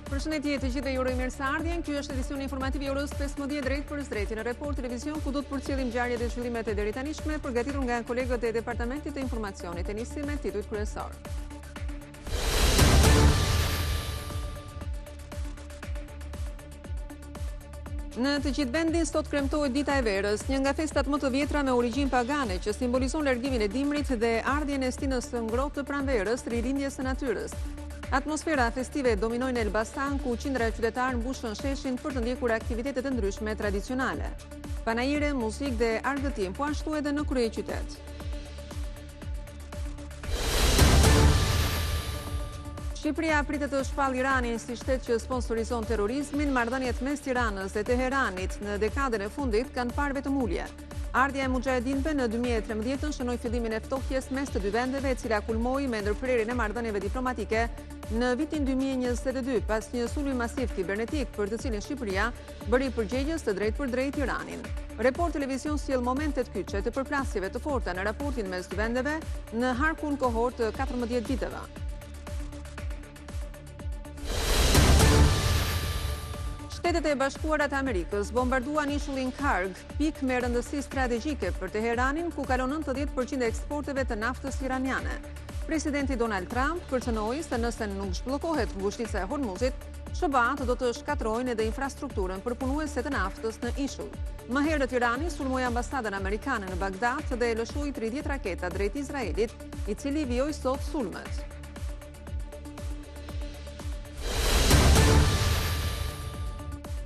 Përshëndetje të gjithëve, ju uroj mirëseardhjen. Ky është edicioni informativ i orës 15 drejt për drejtë në Report Televizion, ku do të përcjellim ngjarjet dhe zhvillimet e deri tanishme, përgatitur nga kolegët e Departamentit të Informacionit. E nisim me titujt kryesor. Në të gjithë vendin sot kremtohet Dita e Verës, një nga festat më të vjetra me origjinë pagane që simbolizon largimin e dimrit dhe ardhjen e stinës së ngrohtë të pranverës, ririndjes së natyrës. Atmosfera festive dominojnë në Elbasan, ku qindra qytetarë mbushën sheshin për të ndjekur aktivitetet të ndryshme tradicionale. Panajire, muzikë dhe argëtim, po ashtu edhe në kryeqytet. Shqipëria pritet të shpallë Iranin si shtet që sponsorizon terrorizmin. Marrëdhëniet mes Tiranës dhe Teheranit në dekadën e fundit kanë parë vetëm ulje. Ardhja e mujahedinëve në 2013 shënoi fillimin e ftohjes mes të dy vendeve, e cila kulmoi me ndërprerjen e marrëdhënieve diplomatike në vitin 2022, pas një sulmi masiv kibernetik për të cilin Shqipëria bëri përgjegjës të drejtë për drejtë Iranin. Report Televizion sjell momentet kyçe të përplasjeve të forta në raportin mes dy vendeve në harkun kohor të 14 viteve. Shtetet e Bashkuara të Amerikës bombarduan ishullin Karg, pikë me rëndësi strategjike për Teheranin, ku kalon 90% e eksporteve të naftës iraniane. Presidenti Donald Trump kërcënoi se nëse nuk zhbllokohet ngushtica e Hormuzit, SBA-t do të shkatrojnë edhe infrastrukturën për punuese të naftës në ishull. Më herët Irani sulmoi ambasadën amerikane në Bagdad dhe lëshoi 30 raketa drejt Izraelit, i cili vijoi sot sulmet.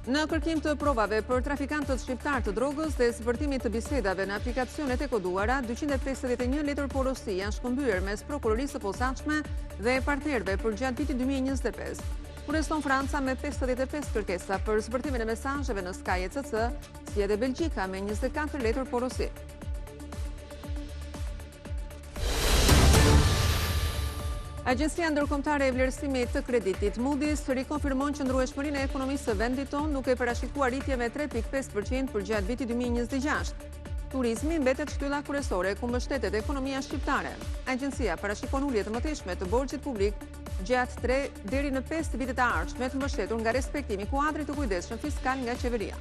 Në kërkim të provave për trafikantët shqiptar të drogës dhe zbërtimit të bisedave në aplikacionet e koduara, 251 letër porosi janë shkëmbyer mes prokurorisë së posaçme dhe partnerëve për gjatë vitit 2025. Kurrëson Franca me 55 kërkesa për zbërtimin e mesazheve në Sky ECC, si edhe Belgjika me 24 letër porosi. Agjencia Ndërkombëtare e Vlerësimit të Kreditit Moody's rikonfirmon qëndrueshmërinë e ekonomisë së vendit tonë, duke parashikuar rritje me 3.5% për gjatë vitit 2026. Turizmi mbetet shtylla kryesore ku mbështetet ekonomia shqiptare. Agjencia parashikon ulje të mëtejshme të borxhit publik gjatë 3 deri në 5 vitet e ardhshme, të mbështetur nga respektimi i kuadrit të kujdesshëm fiskal nga qeveria.